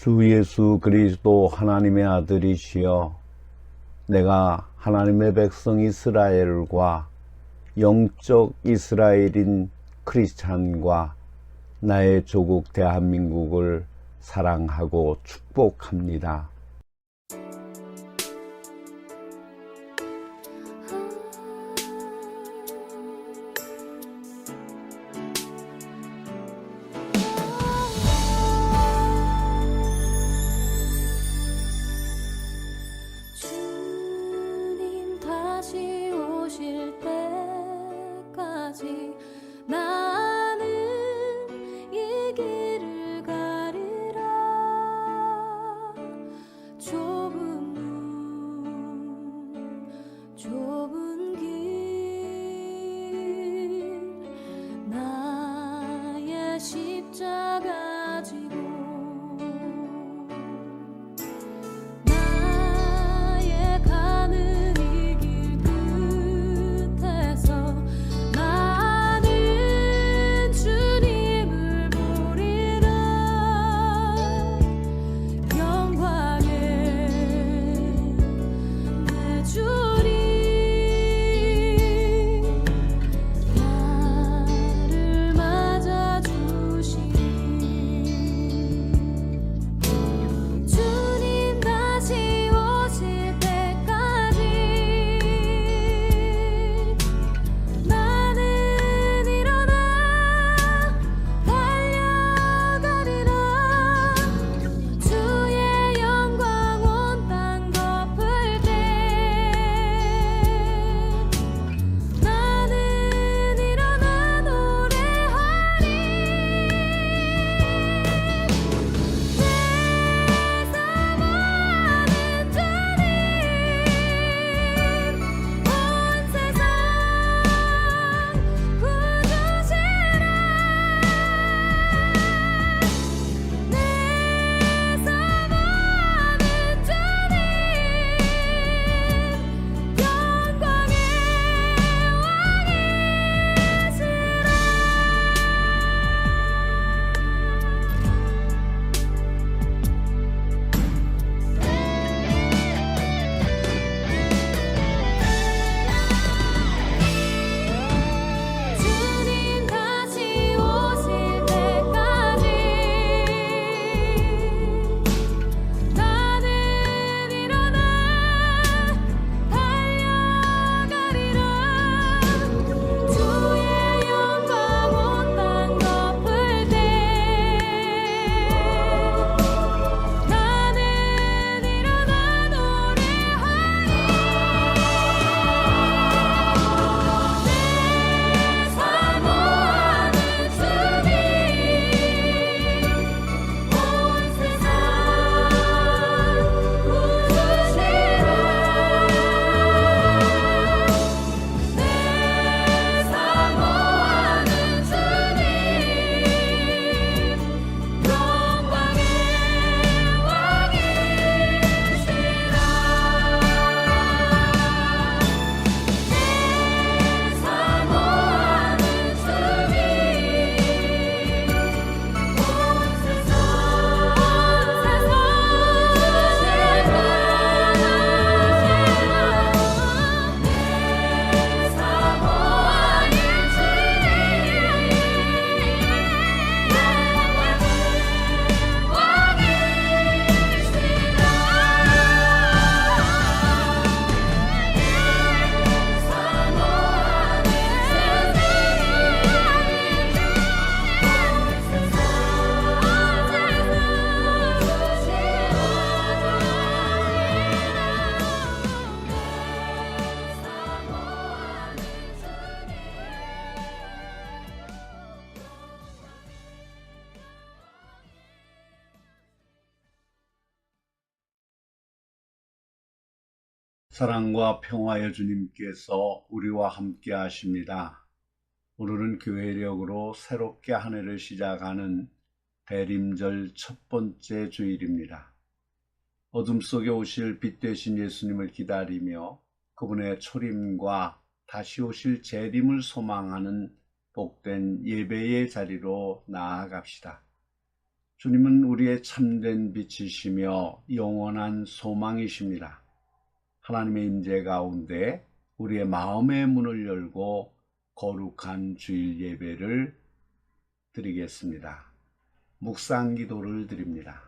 주 예수 그리스도 하나님의 아들이시여, 내가 하나님의 백성 이스라엘과 영적 이스라엘인 크리스찬과 나의 조국 대한민국을 사랑하고 축복합니다. 주님 다시 오실 때까지 나는 이 길을 가리라. 좁은 문 좁은 길 나의 십자가 지고 나의 가는 이 길 끝에서 나는 주님을 보리라. 영광의 내 주님 나를 맞아주시니 주님 다시 오실 때까지 나는 일어나 달려가리라. 주의 영광 온 땅 덮을 때 나는 일어나 노래하리. 내 사모하는 주님 온 세상 구주시라. 내 사모하는 주님 영광의 주님 다시 오실 때까지 나는 일어나 달려가리라. 주의 영광 온 땅 덮을 때 나는 일어나 노래하리. 내 사모하는 주님 온 세상 구주시라. 내 사모하는 주님 영광의 왕이시라. 사모하는 주님 온 세상 사랑과 평화의 주님께서 우리와 함께 하십니다. 오늘은 교회력으로 새롭게 한 해를 시작하는 대림절 첫 번째 주일입니다. 어둠 속에 오실 빛 되신 예수님을 기다리며 그분의 초림과 다시 오실 재림을 소망하는 복된 예배의 자리로 나아갑시다. 주님은 우리의 참된 빛이시며 영원한 소망이십니다. 하나님의 임재 가운데 우리의 마음의 문을 열고 거룩한 주일 예배를 드리겠습니다. 묵상 기도를 드립니다.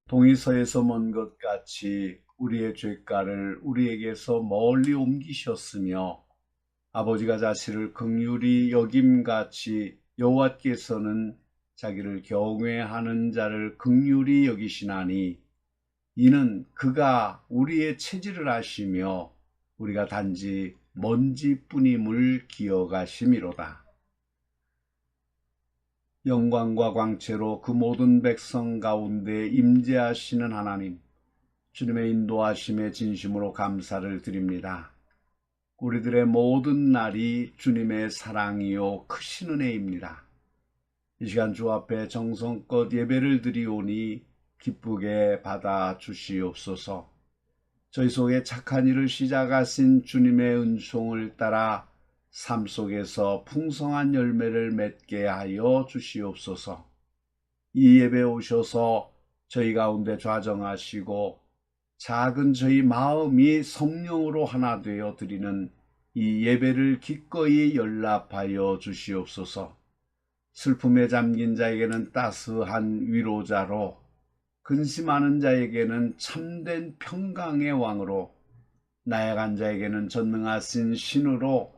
동이서에서 먼 것 같이 우리의 죄가를 우리에게서 멀리 옮기셨으며 아버지가 자신을 긍휼히 여김같이 여호와께서는 자기를 경외하는 자를 긍휼히 여기시나니 이는 그가 우리의 체질을 아시며 우리가 단지 먼지뿐임을 기억하심이로다. 영광과 광채로 그 모든 백성 가운데 임재하시는 하나님, 주님의 인도하심에 진심으로 감사를 드립니다. 우리들의 모든 날이 주님의 사랑이요 크신 은혜입니다. 이 시간 주 앞에 정성껏 예배를 드리오니 기쁘게 받아 주시옵소서. 저희 속에 착한 일을 시작하신 주님의 은총을 따라 삶 속에서 풍성한 열매를 맺게 하여 주시옵소서. 이 예배에 오셔서 저희 가운데 좌정하시고 작은 저희 마음이 성령으로 하나 되어 드리는 이 예배를 기꺼이 연락하여 주시옵소서. 슬픔에 잠긴 자에게는 따스한 위로자로, 근심하는 자에게는 참된 평강의 왕으로, 나약한 자에게는 전능하신 신으로,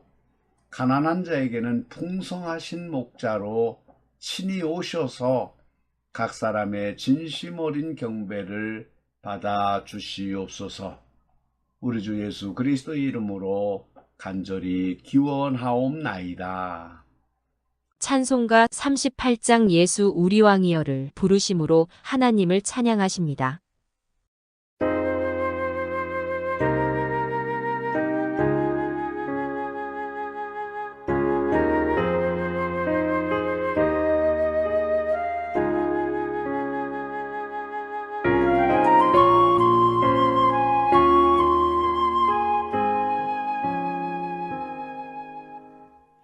가난한 자에게는 풍성하신 목자로 친히 오셔서 각 사람의 진심 어린 경배를 받아 주시옵소서. 우리 주 예수 그리스도의 이름으로 간절히 기원하옵나이다. 찬송가 38장 예수 우리 왕이여를 부르심으로 하나님을 찬양하십니다.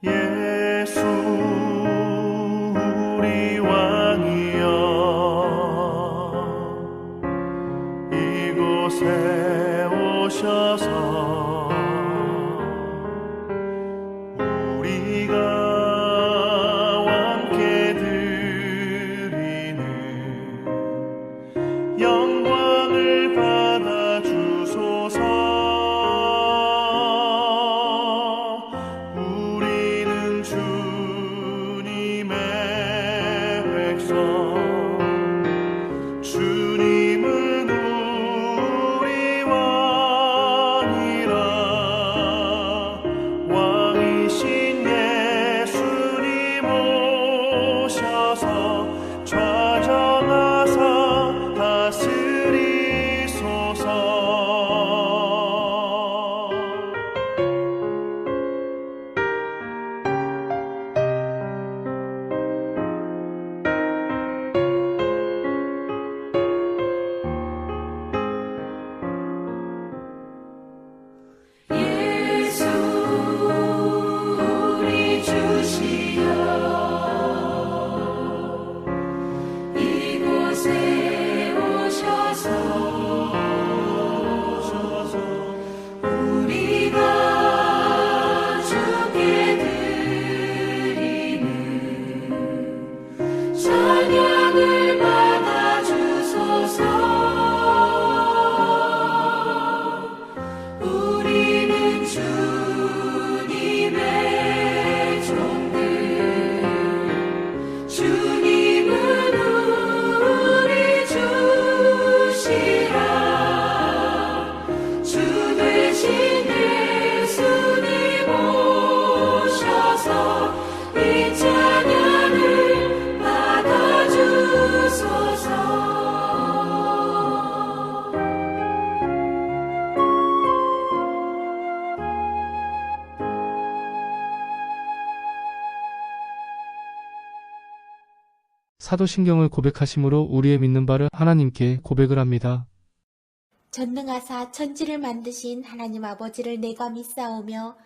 예수 우리 왕이여 이곳에 오셔서 우리가 왕께 드리는 영광을 받아 주소서. 우리는 주님의 백성, 주님은 우리 왕이라. 왕이신 예수님 오셔서 좌정하사 다스리소서. 사도신경을 고백하심으로 우리의 믿는 바를 하나님께 고백을 합니다. 전능하사 천지를 만드신 하나님 아버지를 내가 믿사오며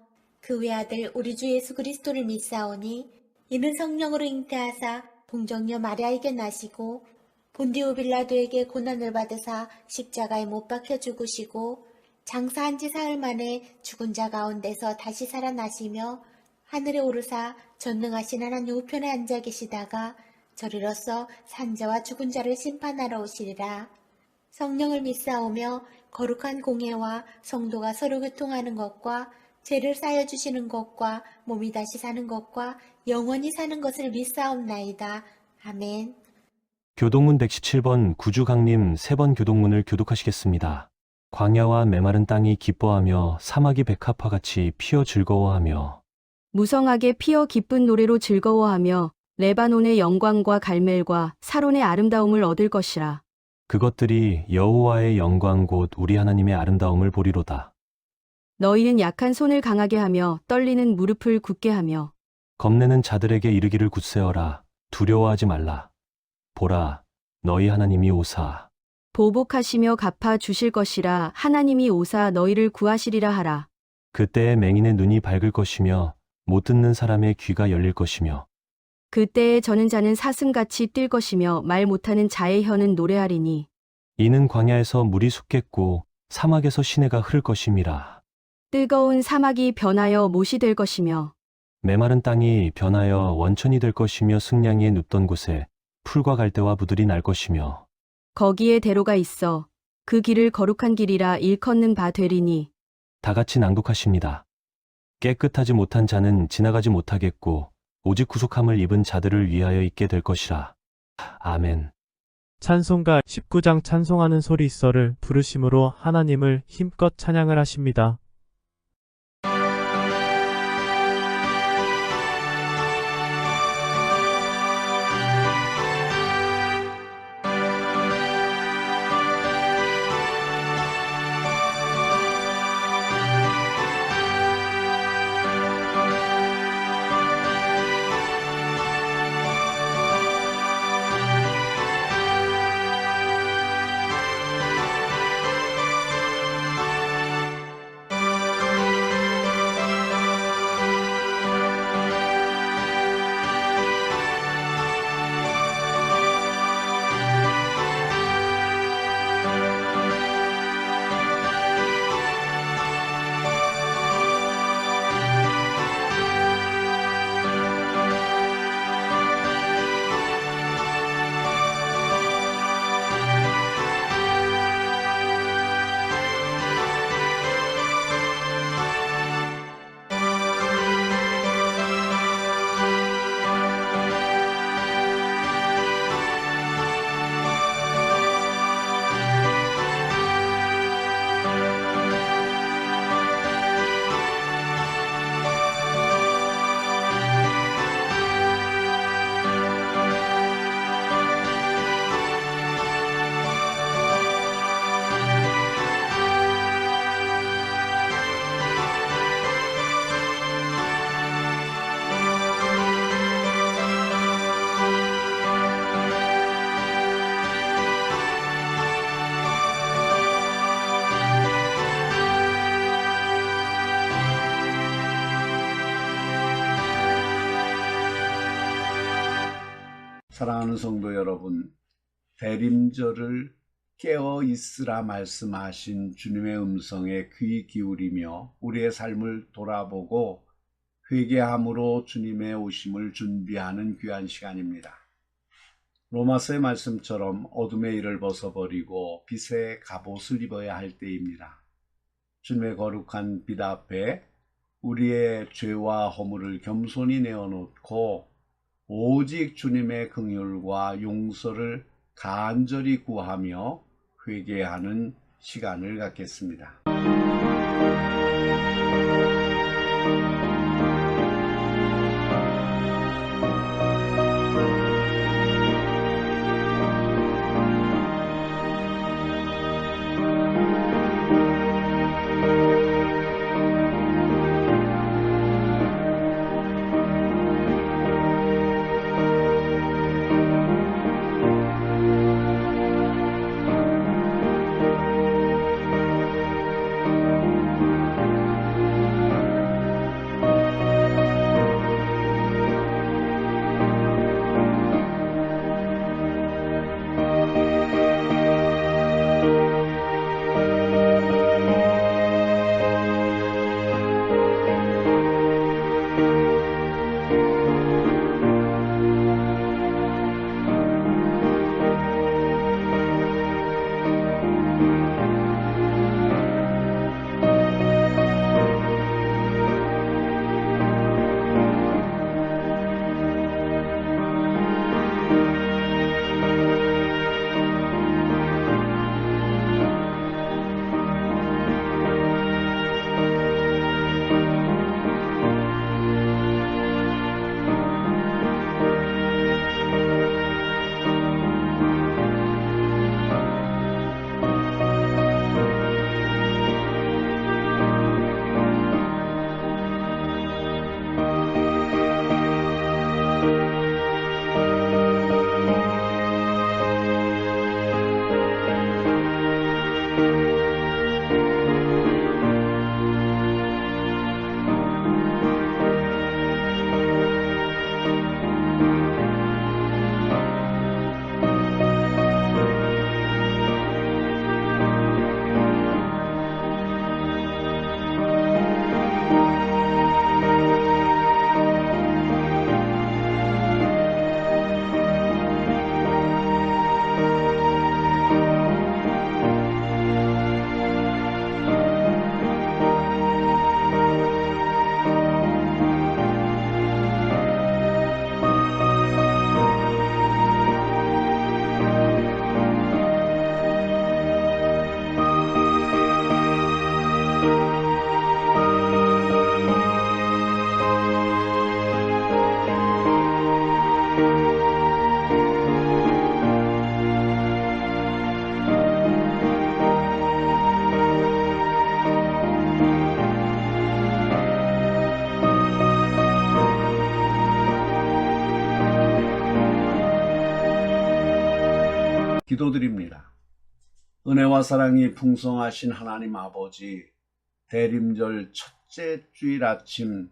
그 외아들 우리 주 예수 그리스도를 믿사오니 이는 성령으로 잉태하사 동정녀 마리아에게 나시고 본디오 빌라도에게 고난을 받으사 십자가에 못 박혀 죽으시고 장사한 지 사흘 만에 죽은 자 가운데서 다시 살아나시며 하늘에 오르사 전능하신 하나님 우편에 앉아 계시다가 저리로서 산자와 죽은 자를 심판하러 오시리라. 성령을 믿사오며 거룩한 공예와 성도가 서로 교통하는 것과 죄를 쌓여 주시는 것과 몸이 다시 사는 것과 영원히 사는 것을 믿사옵나이다. 아멘. 교동문 117번 구주강림 3번 교동문을 교독하시겠습니다. 광야와 메마른 땅이 기뻐하며 사막이 백합화같이 피어 즐거워하며 무성하게 피어 기쁜 노래로 즐거워하며 레바논의 영광과 갈멜과 사론의 아름다움을 얻을 것이라. 그것들이 여호와의 영광 곧 우리 하나님의 아름다움을 보리로다. 너희는 약한 손을 강하게 하며 떨리는 무릎을 굳게 하며 겁내는 자들에게 이르기를 굳세어라. 두려워하지 말라. 보라, 너희 하나님이 오사. 보복하시며 갚아 주실 것이라. 하나님이 오사 너희를 구하시리라 하라. 그때에 맹인의 눈이 밝을 것이며 못 듣는 사람의 귀가 열릴 것이며 그때에 저는 자는 사슴같이 뛸 것이며 말 못하는 자의 혀는 노래하리니 이는 광야에서 물이 솟겠고 사막에서 시내가 흐를 것임이라. 뜨거운 사막이 변하여 못이 될 것이며 메마른 땅이 변하여 원천이 될 것이며 승냥이에 눕던 곳에 풀과 갈대와 부들이 날 것이며 거기에 대로가 있어 그 길을 거룩한 길이라 일컫는 바 되리니 다같이 낭독하십니다. 깨끗하지 못한 자는 지나가지 못하겠고 오직 구속함을 입은 자들을 위하여 있게 될 것이라. 아멘. 찬송가 19장 찬송하는 소리있어를 부르심으로 하나님을 힘껏 찬양을 하십니다. 사랑하는 성도 여러분, 대림절을 깨어 있으라 말씀하신 주님의 음성에 귀 기울이며 우리의 삶을 돌아보고 회개함으로 주님의 오심을 준비하는 귀한 시간입니다. 로마서의 말씀처럼 어둠의 일을 벗어버리고 빛의 갑옷을 입어야 할 때입니다. 주님의 거룩한 빛 앞에 우리의 죄와 허물을 겸손히 내어놓고 오직 주님의 긍휼과 용서를 간절히 구하며 회개하는 시간을 갖겠습니다. 기도드립니다. 은혜와 사랑이 풍성하신 하나님 아버지, 대림절 첫째 주일 아침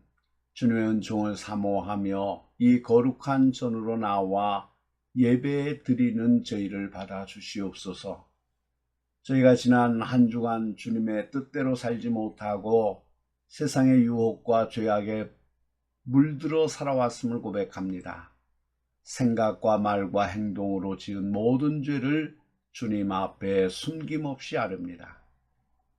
주님의 은총을 사모하며 이 거룩한 전으로 나와 예배 드리는 저희를 받아 주시옵소서. 저희가 지난 한 주간 주님의 뜻대로 살지 못하고 세상의 유혹과 죄악에 물들어 살아왔음을 고백합니다. 생각과 말과 행동으로 지은 모든 죄를 주님 앞에 숨김없이 아릅니다.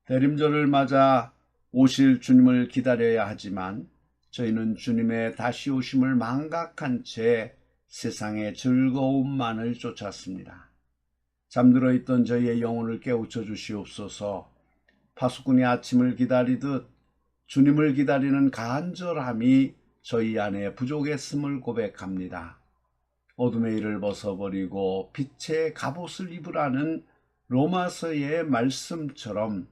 대림절을 맞아 오실 주님을 기다려야 하지만 저희는 주님의 다시 오심을 망각한 채 세상의 즐거움만을 쫓았습니다. 잠들어 있던 저희의 영혼을 깨우쳐 주시옵소서. 파수꾼이 아침을 기다리듯 주님을 기다리는 간절함이 저희 안에 부족했음을 고백합니다. 어둠의 일을 벗어버리고 빛의 갑옷을 입으라는 로마서의 말씀처럼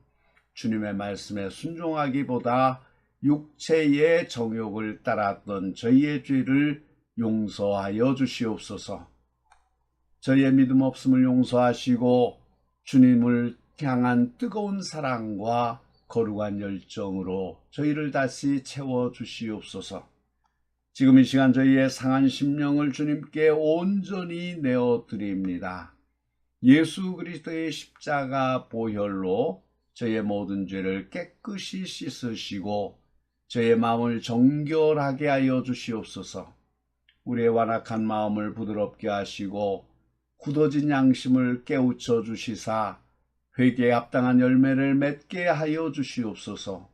주님의 말씀에 순종하기보다 육체의 정욕을 따랐던 저희의 죄를 용서하여 주시옵소서. 저희의 믿음 없음을 용서하시고 주님을 향한 뜨거운 사랑과 거룩한 열정으로 저희를 다시 채워주시옵소서. 지금 이 시간 저희의 상한 심령을 주님께 온전히 내어드립니다. 예수 그리스도의 십자가 보혈로 저희의 모든 죄를 깨끗이 씻으시고 저희의 마음을 정결하게 하여 주시옵소서. 우리의 완악한 마음을 부드럽게 하시고 굳어진 양심을 깨우쳐 주시사 회개에 합당한 열매를 맺게 하여 주시옵소서.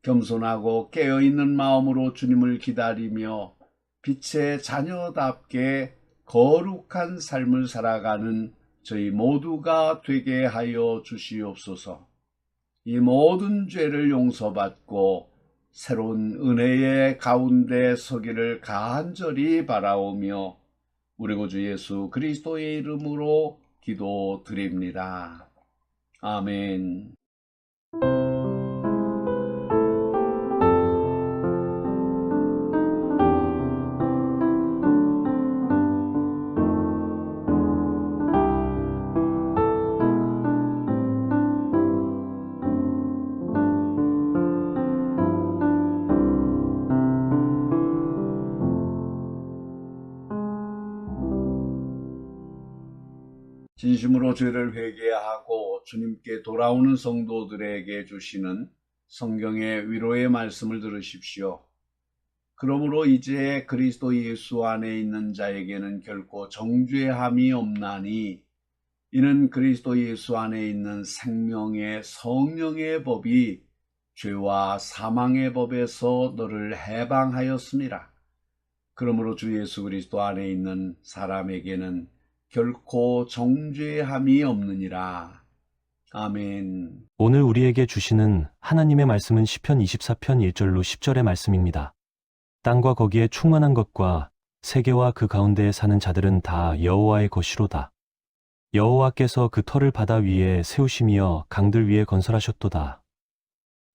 겸손하고 깨어있는 마음으로 주님을 기다리며 빛의 자녀답게 거룩한 삶을 살아가는 저희 모두가 되게 하여 주시옵소서. 이 모든 죄를 용서받고 새로운 은혜의 가운데 서기를 간절히 바라오며 우리 구주 예수 그리스도의 이름으로 기도드립니다. 아멘. 진심으로 죄를 회개하고 주님께 돌아오는 성도들에게 주시는 성경의 위로의 말씀을 들으십시오. 그러므로 이제 그리스도 예수 안에 있는 자에게는 결코 정죄함이 없나니 이는 그리스도 예수 안에 있는 생명의 성령의 법이 죄와 사망의 법에서 너를 해방하였습니다. 그러므로 주 예수 그리스도 안에 있는 사람에게는 결코 정죄함이 없느니라. 아멘. 오늘 우리에게 주시는 하나님의 말씀은 시편 24편 1절로 10절의 말씀입니다. 땅과 거기에 충만한 것과 세계와 그 가운데에 사는 자들은 다 여호와의 것이로다. 여호와께서 그 터를 바다 위에 세우시며 강들 위에 건설하셨도다.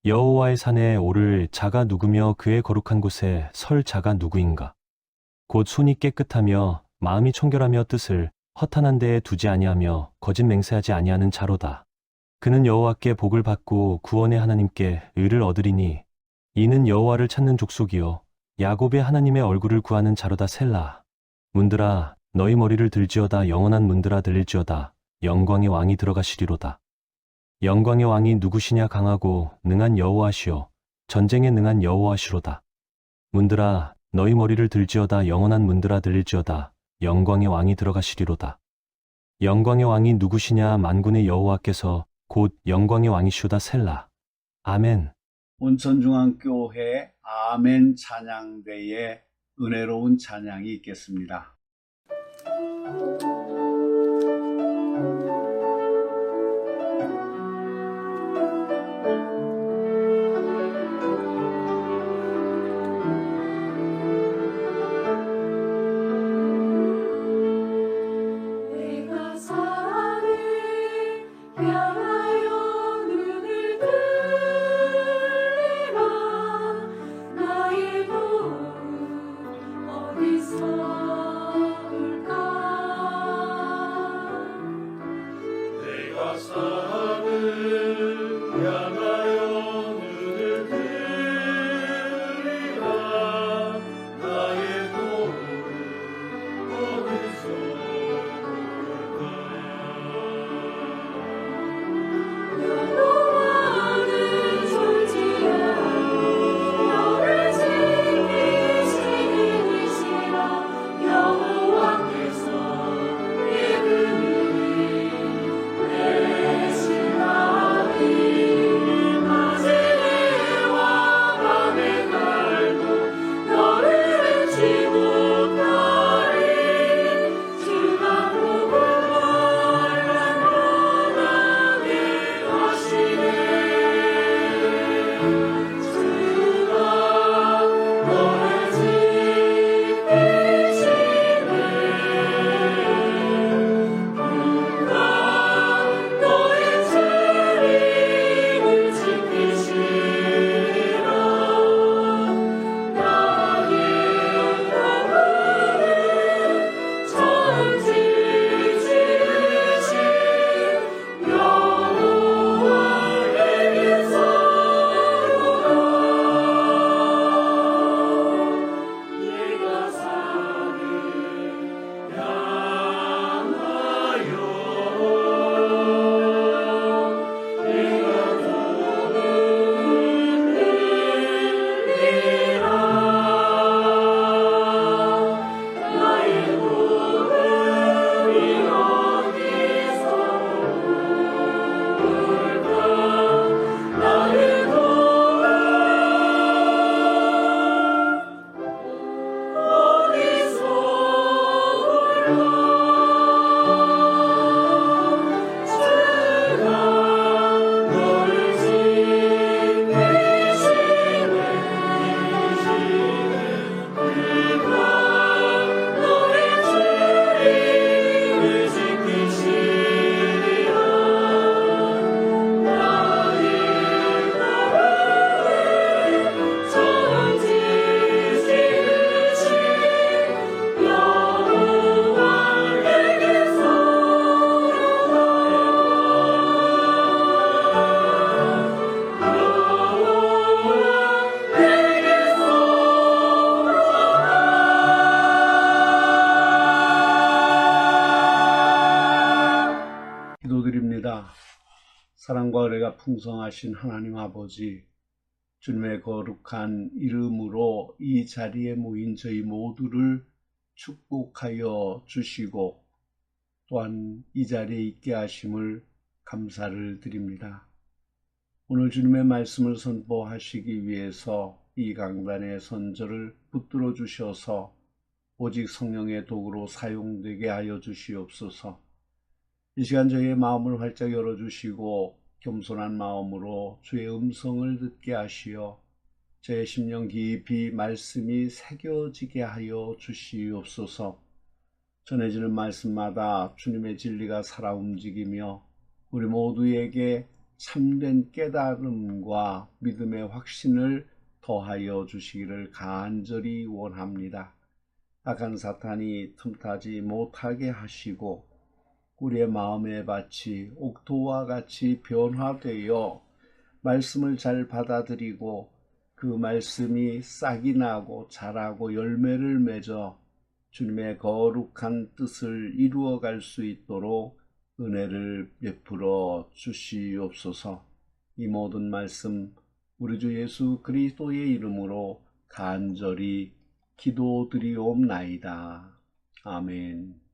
여호와의 산에 오를 자가 누구며 그의 거룩한 곳에 설 자가 누구인가? 곧 손이 깨끗하며 마음이 청결하며 뜻을 허탄한 데에 두지 아니하며 거짓 맹세하지 아니하는 자로다. 그는 여호와께 복을 받고 구원의 하나님께 의를 얻으리니 이는 여호와를 찾는 족속이요 야곱의 하나님의 얼굴을 구하는 자로다. 셀라. 문들아 너희 머리를 들지어다. 영원한 문들아 들릴지어다. 영광의 왕이 들어가시리로다. 영광의 왕이 누구시냐? 강하고 능한 여호와시요 전쟁에 능한 여호와시로다. 문들아 너희 머리를 들지어다. 영원한 문들아 들릴지어다. 영광의 왕이 들어가시리로다. 영광의 왕이 누구시냐? 만군의 여호와께서 곧 영광의 왕이시오다. 셀라. 아멘. 온천중앙교회 아멘 찬양대에 은혜로운 찬양이 있겠습니다. 사랑과 은혜가 풍성하신 하나님 아버지, 주님의 거룩한 이름으로 이 자리에 모인 저희 모두를 축복하여 주시고 또한 이 자리에 있게 하심을 감사를 드립니다. 오늘 주님의 말씀을 선포하시기 위해서 이 강단의 선저를 붙들어 주셔서 오직 성령의 도구로 사용되게 하여 주시옵소서. 이 시간 저희의 마음을 활짝 열어주시고 겸손한 마음으로 주의 음성을 듣게 하시어 제 심령 깊이 말씀이 새겨지게 하여 주시옵소서. 전해지는 말씀마다 주님의 진리가 살아 움직이며 우리 모두에게 참된 깨달음과 믿음의 확신을 더하여 주시기를 간절히 원합니다. 악한 사탄이 틈타지 못하게 하시고 우리의 마음의 밭이 옥토와 같이 변화되어 말씀을 잘 받아들이고 그 말씀이 싹이 나고 자라고 열매를 맺어 주님의 거룩한 뜻을 이루어갈 수 있도록 은혜를 베풀어 주시옵소서. 이 모든 말씀 우리 주 예수 그리스도의 이름으로 간절히 기도드리옵나이다. 아멘.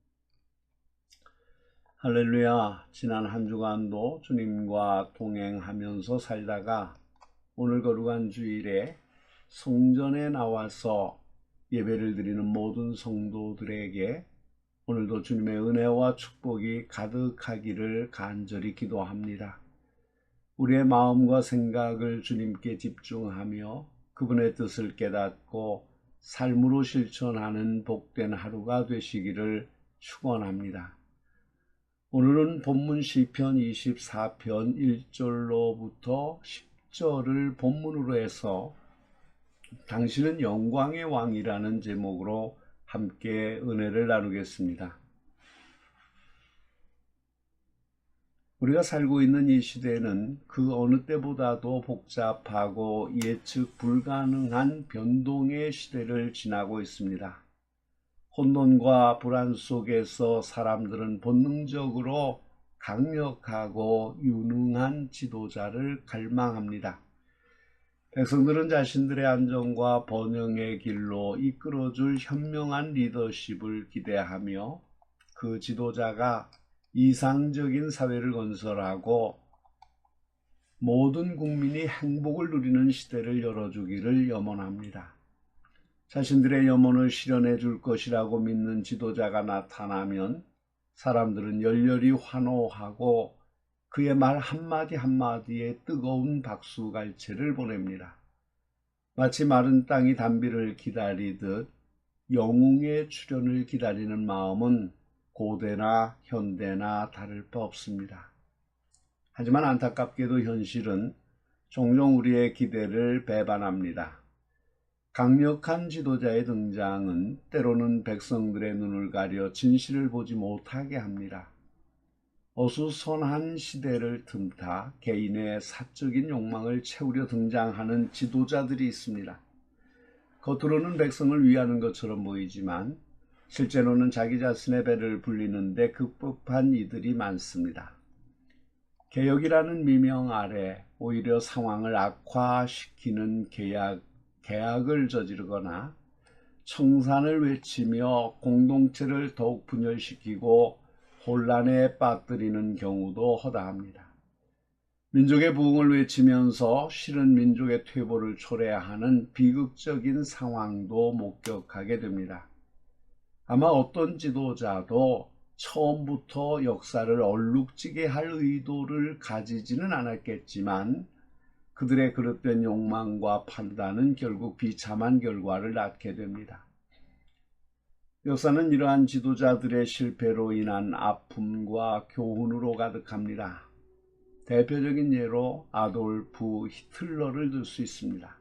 할렐루야. 지난 한 주간도 주님과 동행하면서 살다가 오늘 거룩한 주일에 성전에 나와서 예배를 드리는 모든 성도들에게 오늘도 주님의 은혜와 축복이 가득하기를 간절히 기도합니다. 우리의 마음과 생각을 주님께 집중하며 그분의 뜻을 깨닫고 삶으로 실천하는 복된 하루가 되시기를 축원합니다. 오늘은 본문 시편 24편 1절로부터 10절을 본문으로 해서 당신은 영광의 왕이라는 제목으로 함께 은혜를 나누겠습니다. 우리가 살고 있는 이 시대는 그 어느 때보다도 복잡하고 예측 불가능한 변동의 시대를 지나고 있습니다. 혼돈과 불안 속에서 사람들은 본능적으로 강력하고 유능한 지도자를 갈망합니다. 백성들은 자신들의 안정과 번영의 길로 이끌어줄 현명한 리더십을 기대하며 그 지도자가 이상적인 사회를 건설하고 모든 국민이 행복을 누리는 시대를 열어주기를 염원합니다. 자신들의 염원을 실현해 줄 것이라고 믿는 지도자가 나타나면 사람들은 열렬히 환호하고 그의 말 한마디 한마디에 뜨거운 박수갈채를 보냅니다. 마치 마른 땅이 단비를 기다리듯 영웅의 출현을 기다리는 마음은 고대나 현대나 다를 바 없습니다. 하지만 안타깝게도 현실은 종종 우리의 기대를 배반합니다. 강력한 지도자의 등장은 때로는 백성들의 눈을 가려 진실을 보지 못하게 합니다. 어수선한 시대를 틈타 개인의 사적인 욕망을 채우려 등장하는 지도자들이 있습니다. 겉으로는 백성을 위하는 것처럼 보이지만 실제로는 자기 자신의 배를 불리는데 급급한 이들이 많습니다. 개혁이라는 미명 아래 오히려 상황을 악화시키는 계약을 저지르거나 청산을 외치며 공동체를 더욱 분열시키고 혼란에 빠뜨리는 경우도 허다합니다. 민족의 부흥을 외치면서 실은 민족의 퇴보를 초래하는 비극적인 상황도 목격하게 됩니다. 아마 어떤 지도자도 처음부터 역사를 얼룩지게 할 의도를 가지지는 않았겠지만 그들의 그릇된 욕망과 판단은 결국 비참한 결과를 낳게 됩니다. 역사는 이러한 지도자들의 실패로 인한 아픔과 교훈으로 가득합니다. 대표적인 예로 아돌프 히틀러를 들 수 있습니다.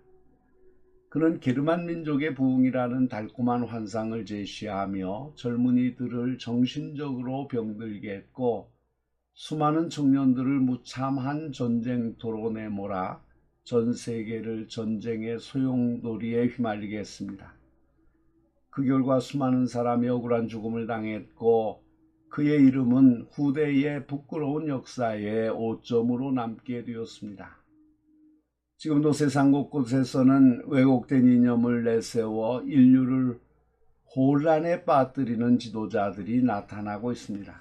그는 게르만 민족의 부흥이라는 달콤한 환상을 제시하며 젊은이들을 정신적으로 병들게 했고 수많은 청년들을 무참한 전쟁터로 내몰아 전 세계를 전쟁의 소용돌이에 휘말리게 했습니다. 그 결과 수많은 사람이 억울한 죽음을 당했고 그의 이름은 후대의 부끄러운 역사에 오점으로 남게 되었습니다. 지금도 세상 곳곳에서는 왜곡된 이념을 내세워 인류를 혼란에 빠뜨리는 지도자들이 나타나고 있습니다.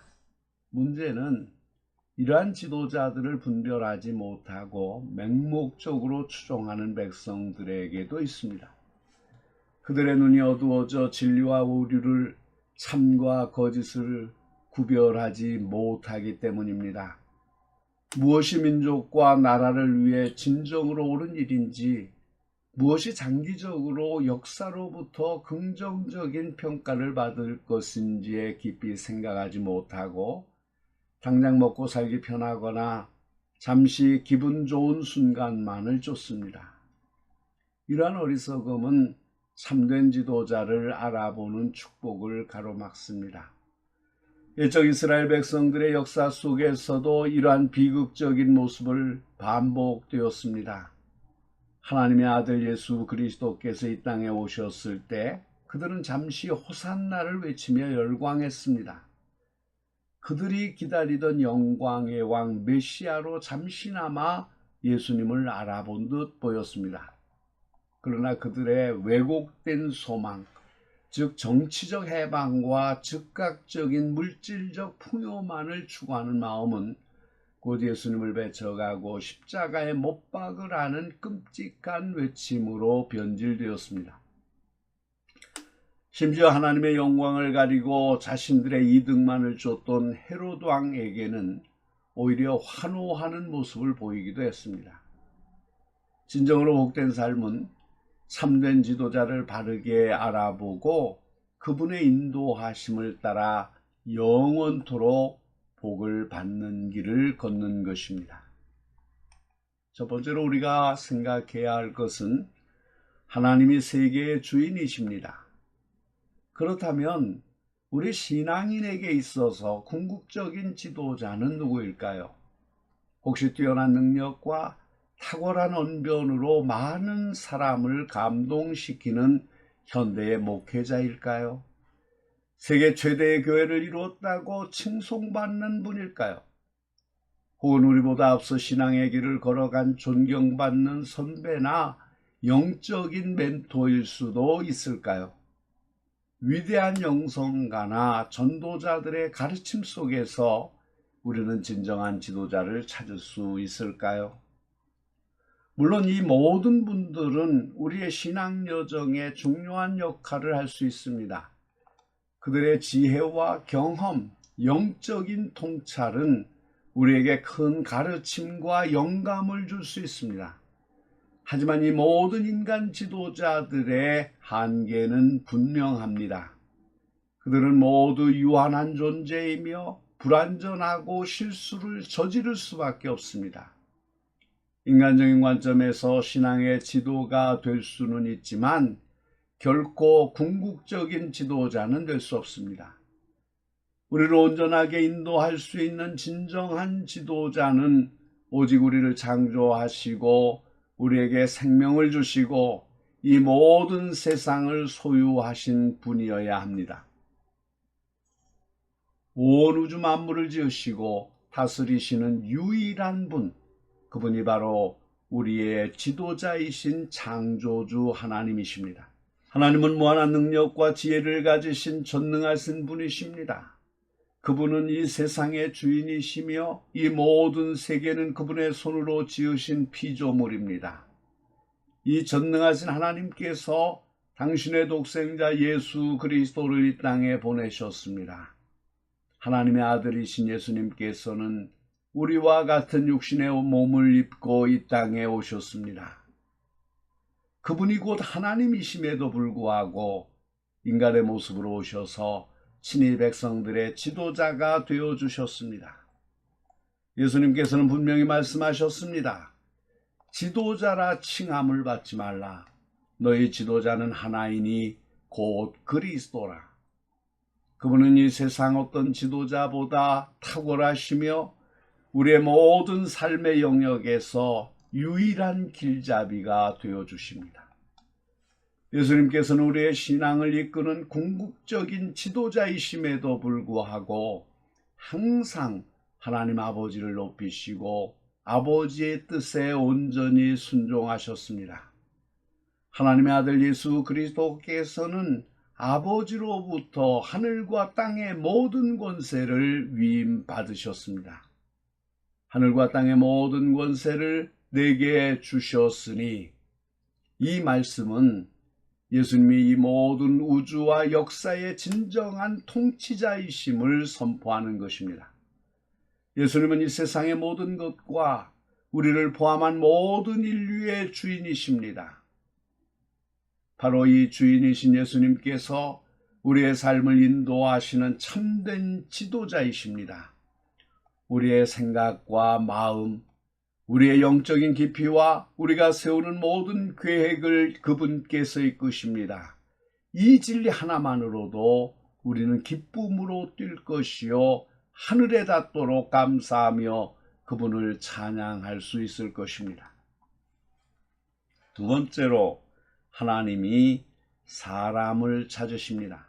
문제는 이러한 지도자들을 분별하지 못하고 맹목적으로 추종하는 백성들에게도 있습니다. 그들의 눈이 어두워져 진리와 오류를, 참과 거짓을 구별하지 못하기 때문입니다. 무엇이 민족과 나라를 위해 진정으로 옳은 일인지, 무엇이 장기적으로 역사로부터 긍정적인 평가를 받을 것인지에 깊이 생각하지 못하고 당장 먹고 살기 편하거나 잠시 기분 좋은 순간만을 쫓습니다. 이러한 어리석음은 참된 지도자를 알아보는 축복을 가로막습니다. 옛적 이스라엘 백성들의 역사 속에서도 이러한 비극적인 모습을 반복되었습니다. 하나님의 아들 예수 그리스도께서 이 땅에 오셨을 때 그들은 잠시 호산나를 외치며 열광했습니다. 그들이 기다리던 영광의 왕 메시아로 잠시나마 예수님을 알아본 듯 보였습니다. 그러나 그들의 왜곡된 소망, 즉 정치적 해방과 즉각적인 물질적 풍요만을 추구하는 마음은 곧 예수님을 배척하고 십자가에 못 박으라는 끔찍한 외침으로 변질되었습니다. 심지어 하나님의 영광을 가리고 자신들의 이득만을 쫓던 헤로드 왕에게는 오히려 환호하는 모습을 보이기도 했습니다. 진정으로 복된 삶은 참된 지도자를 바르게 알아보고 그분의 인도하심을 따라 영원토록 복을 받는 길을 걷는 것입니다. 첫 번째로 우리가 생각해야 할 것은 하나님이 세계의 주인이십니다. 그렇다면 우리 신앙인에게 있어서 궁극적인 지도자는 누구일까요? 혹시 뛰어난 능력과 탁월한 언변으로 많은 사람을 감동시키는 현대의 목회자일까요? 세계 최대의 교회를 이루었다고 칭송받는 분일까요? 혹은 우리보다 앞서 신앙의 길을 걸어간 존경받는 선배나 영적인 멘토일 수도 있을까요? 위대한 영성가나 전도자들의 가르침 속에서 우리는 진정한 지도자를 찾을 수 있을까요? 물론 이 모든 분들은 우리의 신앙 여정에 중요한 역할을 할 수 있습니다. 그들의 지혜와 경험, 영적인 통찰은 우리에게 큰 가르침과 영감을 줄 수 있습니다. 하지만 이 모든 인간 지도자들의 한계는 분명합니다. 그들은 모두 유한한 존재이며 불완전하고 실수를 저지를 수밖에 없습니다. 인간적인 관점에서 신앙의 지도가 될 수는 있지만 결코 궁극적인 지도자는 될 수 없습니다. 우리를 온전하게 인도할 수 있는 진정한 지도자는 오직 우리를 창조하시고 우리에게 생명을 주시고 이 모든 세상을 소유하신 분이어야 합니다. 온 우주 만물을 지으시고 다스리시는 유일한 분, 그분이 바로 우리의 지도자이신 창조주 하나님이십니다. 하나님은 무한한 능력과 지혜를 가지신 전능하신 분이십니다. 그분은 이 세상의 주인이시며 이 모든 세계는 그분의 손으로 지으신 피조물입니다. 이 전능하신 하나님께서 당신의 독생자 예수 그리스도를 이 땅에 보내셨습니다. 하나님의 아들이신 예수님께서는 우리와 같은 육신의 몸을 입고 이 땅에 오셨습니다. 그분이 곧 하나님이심에도 불구하고 인간의 모습으로 오셔서 친히 백성들의 지도자가 되어주셨습니다. 예수님께서는 분명히 말씀하셨습니다. 지도자라 칭함을 받지 말라. 너희 지도자는 하나이니 곧 그리스도라. 그분은 이 세상 어떤 지도자보다 탁월하시며 우리의 모든 삶의 영역에서 유일한 길잡이가 되어주십니다. 예수님께서는 우리의 신앙을 이끄는 궁극적인 지도자이심에도 불구하고 항상 하나님 아버지를 높이시고 아버지의 뜻에 온전히 순종하셨습니다. 하나님의 아들 예수 그리스도께서는 아버지로부터 하늘과 땅의 모든 권세를 위임받으셨습니다. 하늘과 땅의 모든 권세를 내게 주셨으니, 이 말씀은 예수님이 이 모든 우주와 역사의 진정한 통치자이심을 선포하는 것입니다. 예수님은 이 세상의 모든 것과 우리를 포함한 모든 인류의 주인이십니다. 바로 이 주인이신 예수님께서 우리의 삶을 인도하시는 참된 지도자이십니다. 우리의 생각과 마음, 우리의 영적인 깊이와 우리가 세우는 모든 계획을 그분께서 이끄십니다. 이 진리 하나만으로도 우리는 기쁨으로 뛸 것이요 하늘에 닿도록 감사하며 그분을 찬양할 수 있을 것입니다. 두 번째로, 하나님이 사람을 찾으십니다.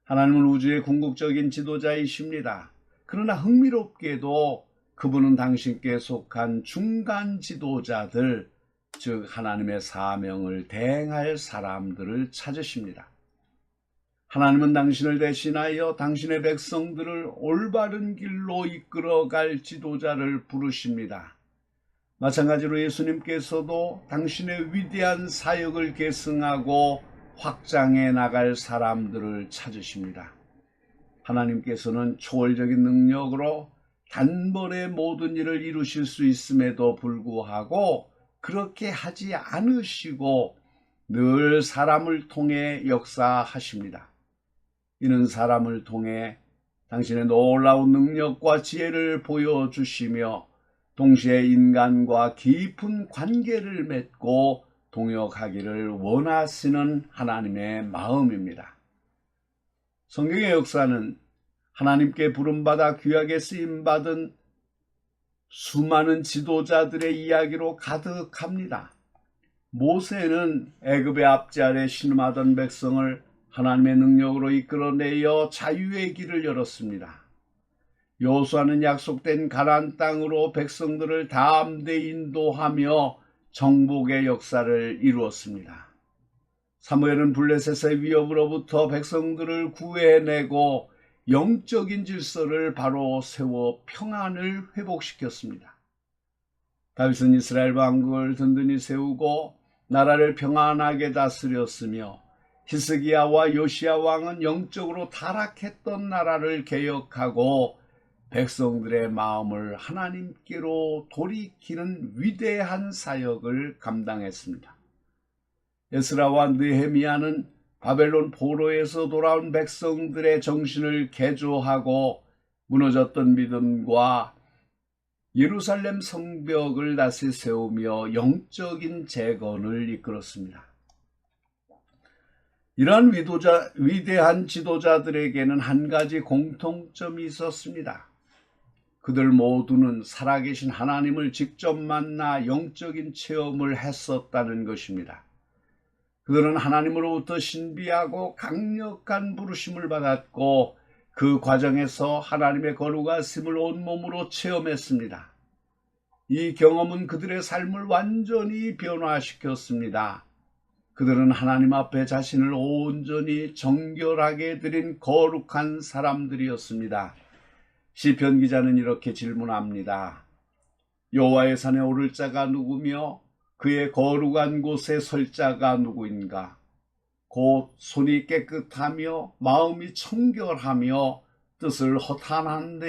하나님은 우주의 궁극적인 지도자이십니다. 그러나 흥미롭게도 그분은 당신께 속한 중간 지도자들, 즉 하나님의 사명을 대행할 사람들을 찾으십니다. 하나님은 당신을 대신하여 당신의 백성들을 올바른 길로 이끌어갈 지도자를 부르십니다. 마찬가지로 예수님께서도 당신의 위대한 사역을 계승하고 확장해 나갈 사람들을 찾으십니다. 하나님께서는 초월적인 능력으로 단번에 모든 일을 이루실 수 있음에도 불구하고 그렇게 하지 않으시고 늘 사람을 통해 역사하십니다. 이는 사람을 통해 당신의 놀라운 능력과 지혜를 보여주시며 동시에 인간과 깊은 관계를 맺고 동역하기를 원하시는 하나님의 마음입니다. 성경의 역사는 하나님께 부름받아 귀하게 쓰임받은 수많은 지도자들의 이야기로 가득합니다. 모세는 애굽의 압제 아래 신음하던 백성을 하나님의 능력으로 이끌어내어 자유의 길을 열었습니다. 여호수아는 약속된 가나안 땅으로 백성들을 담대히 인도하며 정복의 역사를 이루었습니다. 사무엘은 블레셋의 위협으로부터 백성들을 구해내고 영적인 질서를 바로 세워 평안을 회복시켰습니다. 다윗은 이스라엘 왕국을 든든히 세우고 나라를 평안하게 다스렸으며 히스기야와 요시야 왕은 영적으로 타락했던 나라를 개혁하고 백성들의 마음을 하나님께로 돌이키는 위대한 사역을 감당했습니다. 에스라와 느헤미야는 바벨론 포로에서 돌아온 백성들의 정신을 개조하고 무너졌던 믿음과 예루살렘 성벽을 다시 세우며 영적인 재건을 이끌었습니다. 이러한 위대한 지도자들에게는 한 가지 공통점이 있었습니다. 그들 모두는 살아계신 하나님을 직접 만나 영적인 체험을 했었다는 것입니다. 그들은 하나님으로부터 신비하고 강력한 부르심을 받았고 그 과정에서 하나님의 거룩하심을 온몸으로 체험했습니다. 이 경험은 그들의 삶을 완전히 변화시켰습니다. 그들은 하나님 앞에 자신을 온전히 정결하게 드린 거룩한 사람들이었습니다. 시편 기자는 이렇게 질문합니다. 여호와의 산에 오를 자가 누구며 그의 거룩한 곳에 설 자가 누구인가? 곧 손이 깨끗하며 마음이 청결하며 뜻을 허탄한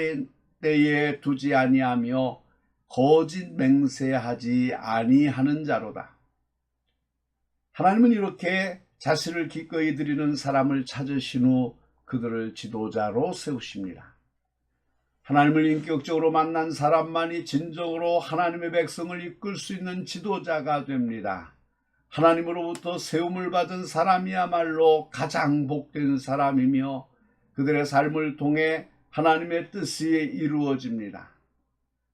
데에 두지 아니하며 거짓 맹세하지 아니하는 자로다. 하나님은 이렇게 자신을 기꺼이 드리는 사람을 찾으신 후 그들을 지도자로 세우십니다. 하나님을 인격적으로 만난 사람만이 진정으로 하나님의 백성을 이끌 수 있는 지도자가 됩니다. 하나님으로부터 세움을 받은 사람이야말로 가장 복된 사람이며 그들의 삶을 통해 하나님의 뜻이 이루어집니다.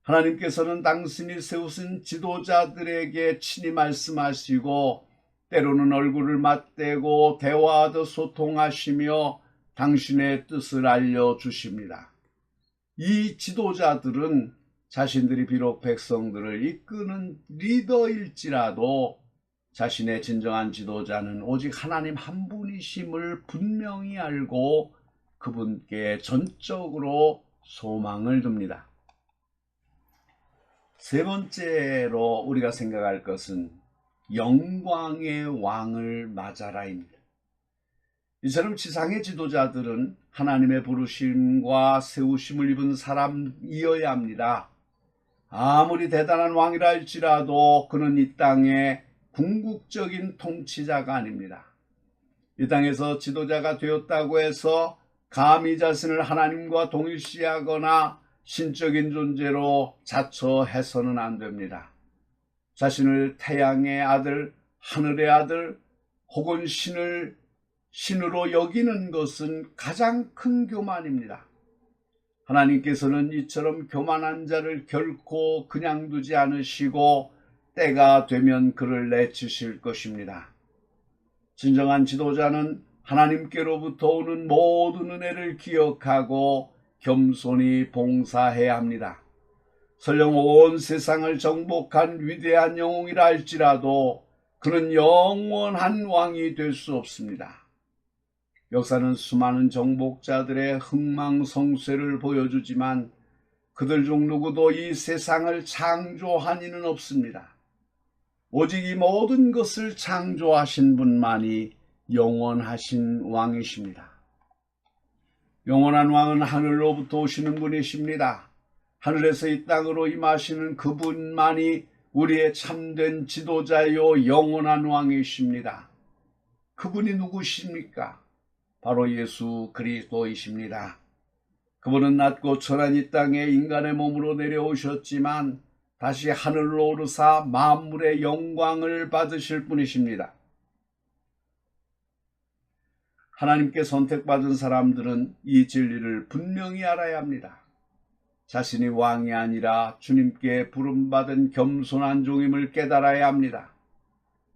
하나님께서는 당신이 세우신 지도자들에게 친히 말씀하시고 때로는 얼굴을 맞대고 대화하듯 소통하시며 당신의 뜻을 알려주십니다. 이 지도자들은 자신들이 비록 백성들을 이끄는 리더일지라도 자신의 진정한 지도자는 오직 하나님 한 분이심을 분명히 알고 그분께 전적으로 소망을 둡니다. 세 번째로 우리가 생각할 것은 영광의 왕을 맞아라입니다. 이처럼 지상의 지도자들은 하나님의 부르심과 세우심을 입은 사람이어야 합니다. 아무리 대단한 왕이라 할지라도 그는 이 땅의 궁극적인 통치자가 아닙니다. 이 땅에서 지도자가 되었다고 해서 감히 자신을 하나님과 동일시하거나 신적인 존재로 자처해서는 안 됩니다. 자신을 태양의 아들, 하늘의 아들 혹은 신으로 여기는 것은 가장 큰 교만입니다. 하나님께서는 이처럼 교만한 자를 결코 그냥 두지 않으시고 때가 되면 그를 내치실 것입니다. 진정한 지도자는 하나님께로부터 오는 모든 은혜를 기억하고 겸손히 봉사해야 합니다. 설령 온 세상을 정복한 위대한 영웅이라 할지라도 그는 영원한 왕이 될 수 없습니다. 역사는 수많은 정복자들의 흥망성쇠를 보여주지만 그들 중 누구도 이 세상을 창조한 이는 없습니다. 오직 이 모든 것을 창조하신 분만이 영원하신 왕이십니다. 영원한 왕은 하늘로부터 오시는 분이십니다. 하늘에서 이 땅으로 임하시는 그분만이 우리의 참된 지도자요 영원한 왕이십니다. 그분이 누구십니까? 바로 예수 그리스도이십니다. 그분은 낮고 천한 이 땅에 인간의 몸으로 내려오셨지만 다시 하늘로 오르사 만물의 영광을 받으실 분이십니다. 하나님께 선택받은 사람들은 이 진리를 분명히 알아야 합니다. 자신이 왕이 아니라 주님께 부름받은 겸손한 종임을 깨달아야 합니다.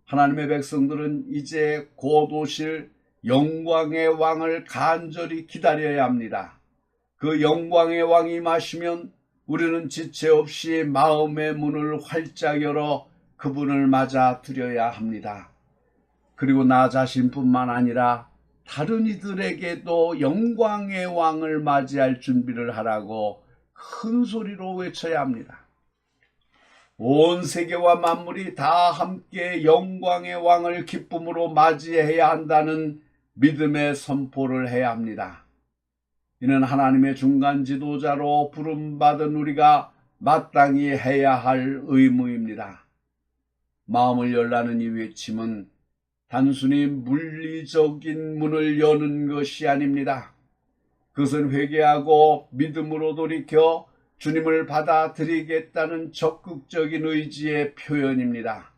하나님의 백성들은 이제 곧 오실 영광의 왕을 간절히 기다려야 합니다. 그 영광의 왕이 임하시면 우리는 지체 없이 마음의 문을 활짝 열어 그분을 맞아 드려야 합니다. 그리고 나 자신뿐만 아니라 다른 이들에게도 영광의 왕을 맞이할 준비를 하라고 큰 소리로 외쳐야 합니다. 온 세계와 만물이 다 함께 영광의 왕을 기쁨으로 맞이해야 한다는 믿음의 선포를 해야 합니다. 이는 하나님의 중간 지도자로 부름받은 우리가 마땅히 해야 할 의무입니다. 마음을 열라는 이 외침은 단순히 물리적인 문을 여는 것이 아닙니다. 그것은 회개하고 믿음으로 돌이켜 주님을 받아들이겠다는 적극적인 의지의 표현입니다.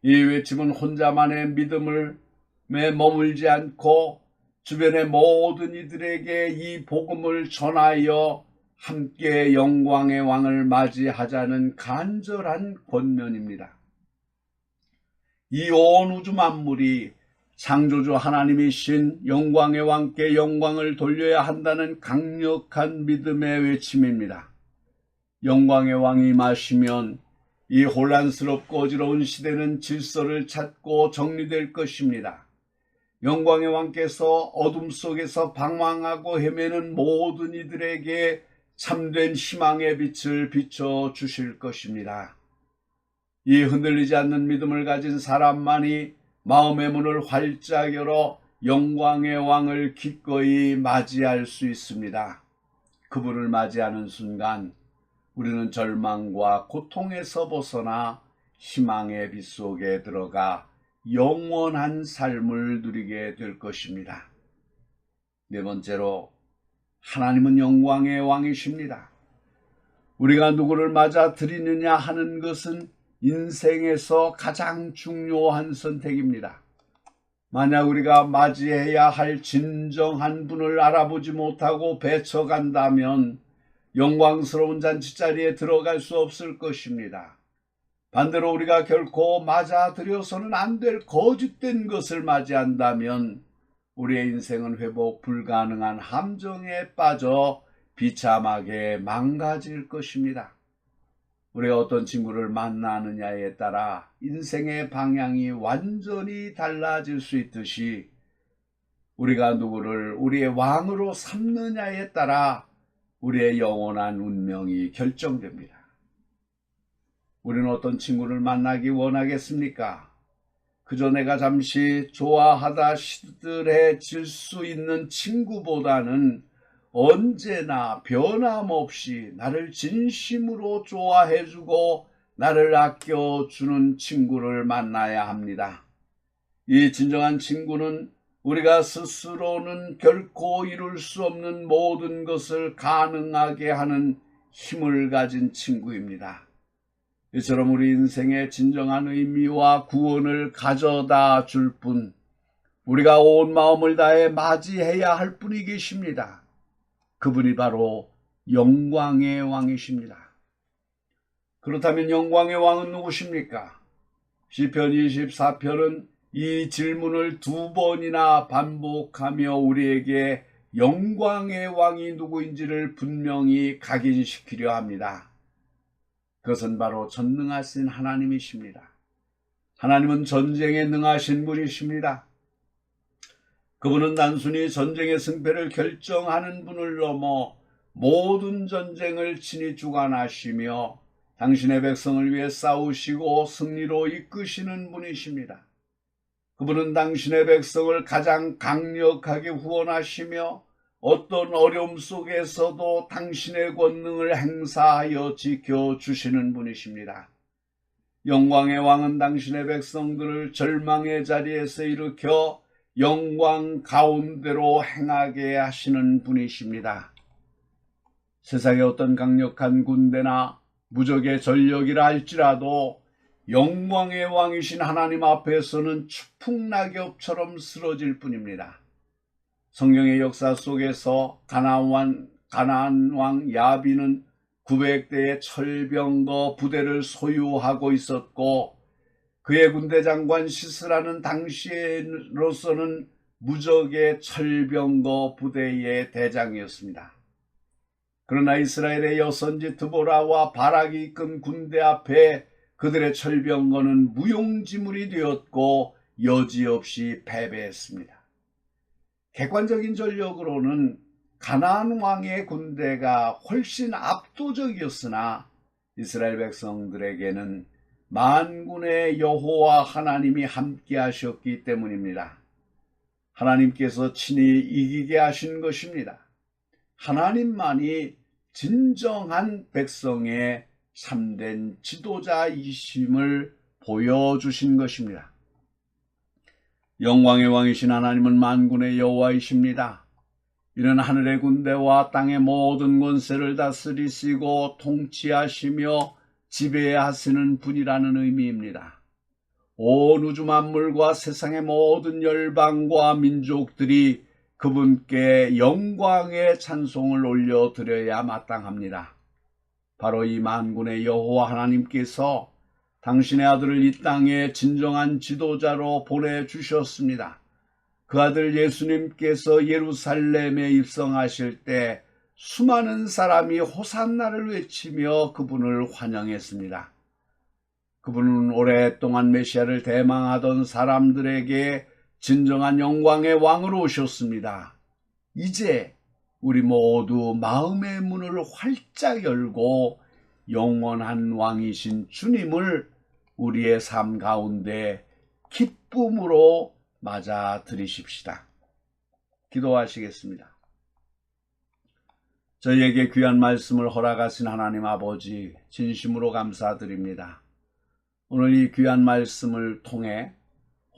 이 외침은 혼자만의 믿음에 머물지 않고 주변의 모든 이들에게 이 복음을 전하여 함께 영광의 왕을 맞이하자는 간절한 권면입니다. 이 온 우주 만물이 창조주 하나님이신 영광의 왕께 영광을 돌려야 한다는 강력한 믿음의 외침입니다. 영광의 왕이 임하시면 이 혼란스럽고 어지러운 시대는 질서를 찾고 정리될 것입니다. 영광의 왕께서 어둠 속에서 방황하고 헤매는 모든 이들에게 참된 희망의 빛을 비춰주실 것입니다. 이 흔들리지 않는 믿음을 가진 사람만이 마음의 문을 활짝 열어 영광의 왕을 기꺼이 맞이할 수 있습니다. 그분을 맞이하는 순간 우리는 절망과 고통에서 벗어나 희망의 빛 속에 들어가 영원한 삶을 누리게 될 것입니다. 네 번째로, 하나님은 영광의 왕이십니다. 우리가 누구를 맞아 드리느냐 하는 것은 인생에서 가장 중요한 선택입니다. 만약 우리가 맞이해야 할 진정한 분을 알아보지 못하고 배쳐간다면 영광스러운 잔치자리에 들어갈 수 없을 것입니다. 반대로 우리가 결코 맞아들여서는 안 될 거짓된 것을 맞이한다면 우리의 인생은 회복 불가능한 함정에 빠져 비참하게 망가질 것입니다. 우리가 어떤 친구를 만나느냐에 따라 인생의 방향이 완전히 달라질 수 있듯이 우리가 누구를 우리의 왕으로 삼느냐에 따라 우리의 영원한 운명이 결정됩니다. 우리는 어떤 친구를 만나기 원하겠습니까? 그저 내가 잠시 좋아하다 시들해질 수 있는 친구보다는 언제나 변함없이 나를 진심으로 좋아해주고 나를 아껴주는 친구를 만나야 합니다. 이 진정한 친구는 우리가 스스로는 결코 이룰 수 없는 모든 것을 가능하게 하는 힘을 가진 친구입니다. 이처럼 우리 인생의 진정한 의미와 구원을 가져다 줄 분, 우리가 온 마음을 다해 맞이해야 할 분이 계십니다. 그분이 바로 영광의 왕이십니다. 그렇다면 영광의 왕은 누구십니까? 시편 24편은 이 질문을 2번이나 반복하며 우리에게 영광의 왕이 누구인지를 분명히 각인시키려 합니다. 그것은 바로 전능하신 하나님이십니다. 하나님은 전쟁에 능하신 분이십니다. 그분은 단순히 전쟁의 승패를 결정하는 분을 넘어 모든 전쟁을 친히 주관하시며 당신의 백성을 위해 싸우시고 승리로 이끄시는 분이십니다. 그분은 당신의 백성을 가장 강력하게 후원하시며 어떤 어려움 속에서도 당신의 권능을 행사하여 지켜주시는 분이십니다. 영광의 왕은 당신의 백성들을 절망의 자리에서 일으켜 영광 가운데로 행하게 하시는 분이십니다. 세상의 어떤 강력한 군대나 무적의 전력이라 할지라도 영광의 왕이신 하나님 앞에서는 추풍낙엽처럼 쓰러질 뿐입니다. 성경의 역사 속에서 가나안 왕 야빈은 900대의 철병거 부대를 소유하고 있었고 그의 군대 장관 시스라는 당시로서는 무적의 철병거 부대의 대장이었습니다. 그러나 이스라엘의 여선지 드보라와 바락이 이끈 군대 앞에 그들의 철병거는 무용지물이 되었고 여지없이 패배했습니다. 객관적인 전력으로는 가나안 왕의 군대가 훨씬 압도적이었으나 이스라엘 백성들에게는 만군의 여호와 하나님이 함께 하셨기 때문입니다. 하나님께서 친히 이기게 하신 것입니다. 하나님만이 진정한 백성의 참된 지도자이심을 보여주신 것입니다. 영광의 왕이신 하나님은 만군의 여호와이십니다. 이는 하늘의 군대와 땅의 모든 권세를 다스리시고 통치하시며 지배하시는 분이라는 의미입니다. 온 우주 만물과 세상의 모든 열방과 민족들이 그분께 영광의 찬송을 올려드려야 마땅합니다. 바로 이 만군의 여호와 하나님께서 당신의 아들을 이 땅에 진정한 지도자로 보내주셨습니다. 그 아들 예수님께서 예루살렘에 입성하실 때 수많은 사람이 호산나를 외치며 그분을 환영했습니다. 그분은 오랫동안 메시아를 대망하던 사람들에게 진정한 영광의 왕으로 오셨습니다. 이제 우리 모두 마음의 문을 활짝 열고 영원한 왕이신 주님을 우리의 삶 가운데 기쁨으로 맞아들이십시다. 기도하시겠습니다. 저희에게 귀한 말씀을 허락하신 하나님 아버지 진심으로 감사드립니다. 오늘 이 귀한 말씀을 통해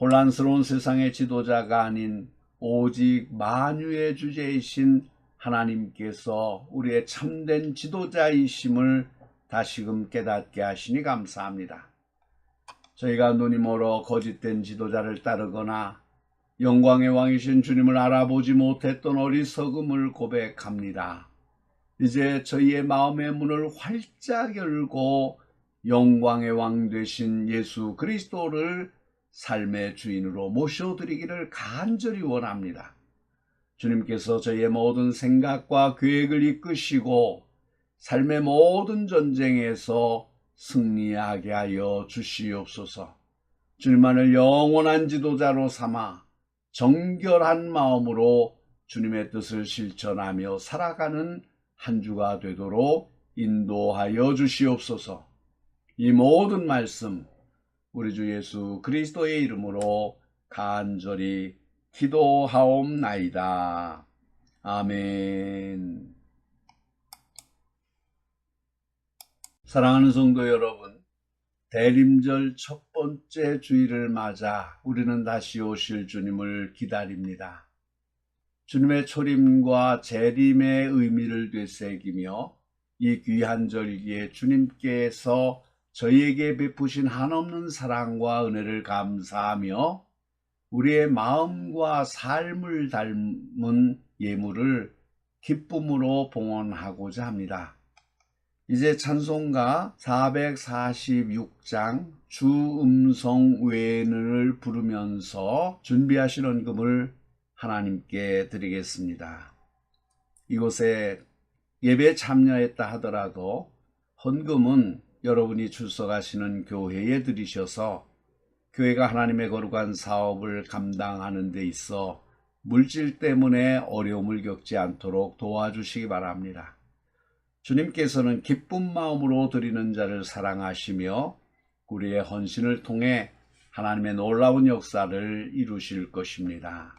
혼란스러운 세상의 지도자가 아닌 오직 만유의 주제이신 하나님께서 우리의 참된 지도자이심을 다시금 깨닫게 하시니 감사합니다. 저희가 눈이 멀어 거짓된 지도자를 따르거나 영광의 왕이신 주님을 알아보지 못했던 어리석음을 고백합니다. 이제 저희의 마음의 문을 활짝 열고 영광의 왕 되신 예수 그리스도를 삶의 주인으로 모셔드리기를 간절히 원합니다. 주님께서 저희의 모든 생각과 계획을 이끄시고 삶의 모든 전쟁에서 승리하게 하여 주시옵소서. 주님만을 영원한 지도자로 삼아 정결한 마음으로 주님의 뜻을 실천하며 살아가는 한 주가 되도록 인도하여 주시옵소서. 이 모든 말씀 우리 주 예수 그리스도의 이름으로 간절히 기도하옵나이다. 아멘. 사랑하는 성도 여러분, 대림절 첫 번째 주일을 맞아 우리는 다시 오실 주님을 기다립니다. 주님의 초림과 재림의 의미를 되새기며 이 귀한 절기에 주님께서 저희에게 베푸신 한없는 사랑과 은혜를 감사하며 우리의 마음과 삶을 닮은 예물을 기쁨으로 봉헌하고자 합니다. 이제 찬송가 446장 주 음성 외는을 부르면서 준비하신 헌금을 하나님께 드리겠습니다. 이곳에 예배에 참여했다 하더라도 헌금은 여러분이 출석하시는 교회에 드리셔서 교회가 하나님의 거룩한 사업을 감당하는 데 있어 물질 때문에 어려움을 겪지 않도록 도와주시기 바랍니다. 주님께서는 기쁜 마음으로 드리는 자를 사랑하시며 우리의 헌신을 통해 하나님의 놀라운 역사를 이루실 것입니다.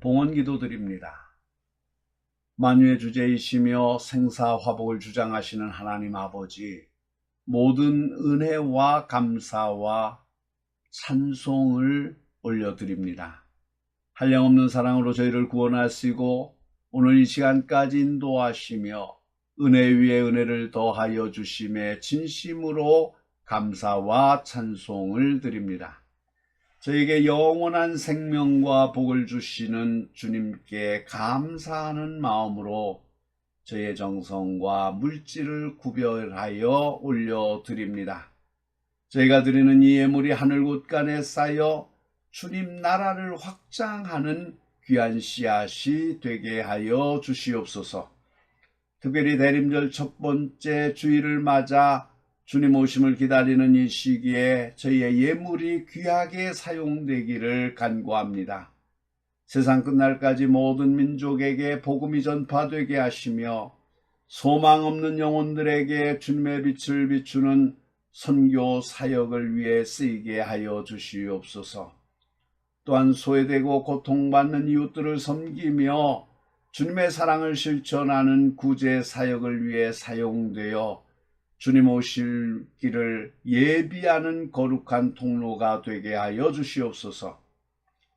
봉헌 기도드립니다. 만유의 주제이시며 생사화복을 주장하시는 하나님 아버지, 모든 은혜와 감사와 찬송을 올려드립니다. 한량없는 사랑으로 저희를 구원하시고 오늘 이 시간까지 인도하시며 은혜 위에 은혜를 더하여 주심에 진심으로 감사와 찬송을 드립니다. 저에게 영원한 생명과 복을 주시는 주님께 감사하는 마음으로 저의 정성과 물질을 구별하여 올려드립니다. 저희가 드리는 이 예물이 하늘 곳간에 쌓여 주님 나라를 확장하는 귀한 씨앗이 되게 하여 주시옵소서. 특별히 대림절 첫 번째 주일을 맞아 주님 오심을 기다리는 이 시기에 저희의 예물이 귀하게 사용되기를 간구합니다. 세상 끝날까지 모든 민족에게 복음이 전파되게 하시며 소망 없는 영혼들에게 주님의 빛을 비추는 선교 사역을 위해 쓰이게 하여 주시옵소서. 또한 소외되고 고통받는 이웃들을 섬기며 주님의 사랑을 실천하는 구제 사역을 위해 사용되어 주님 오실 길을 예비하는 거룩한 통로가 되게 하여 주시옵소서.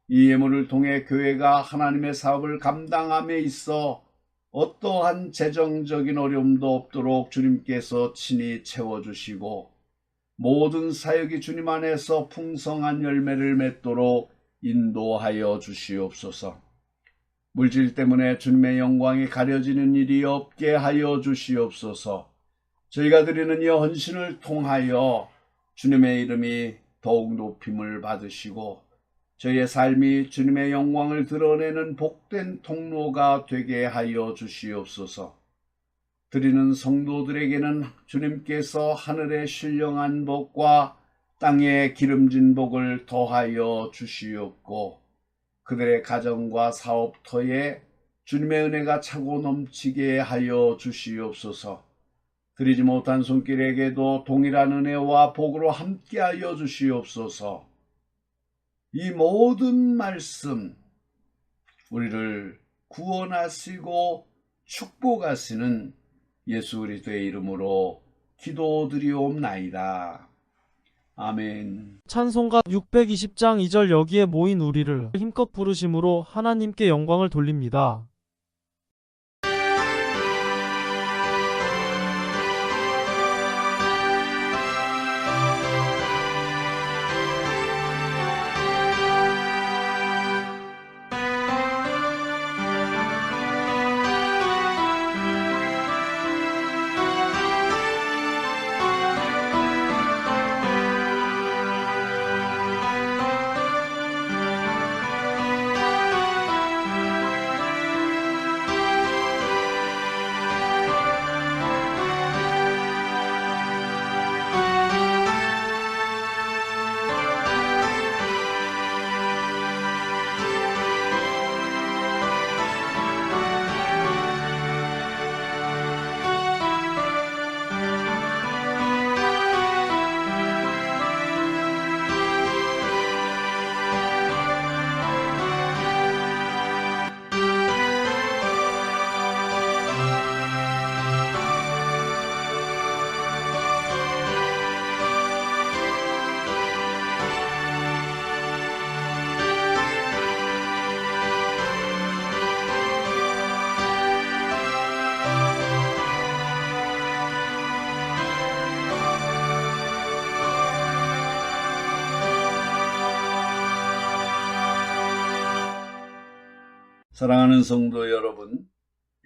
이 예물을 통해 교회가 하나님의 사업을 감당함에 있어 어떠한 재정적인 어려움도 없도록 주님께서 친히 채워주시고 모든 사역이 주님 안에서 풍성한 열매를 맺도록 인도하여 주시옵소서. 물질 때문에 주님의 영광이 가려지는 일이 없게 하여 주시옵소서. 저희가 드리는 이 헌신을 통하여 주님의 이름이 더욱 높임을 받으시고 저희의 삶이 주님의 영광을 드러내는 복된 통로가 되게 하여 주시옵소서. 드리는 성도들에게는 주님께서 하늘의 신령한 복과 땅의 기름진 복을 더하여 주시옵고 그들의 가정과 사업터에 주님의 은혜가 차고 넘치게 하여 주시옵소서. 드리지 못한 손길에게도 동일한 은혜와 복으로 함께하여 주시옵소서. 이 모든 말씀 우리를 구원하시고 축복하시는 예수 그리스도의 이름으로 기도드리옵나이다. 아멘. 찬송가 620장 2절 여기에 모인 우리를 힘껏 부르심으로 하나님께 영광을 돌립니다. 사랑하는 성도 여러분,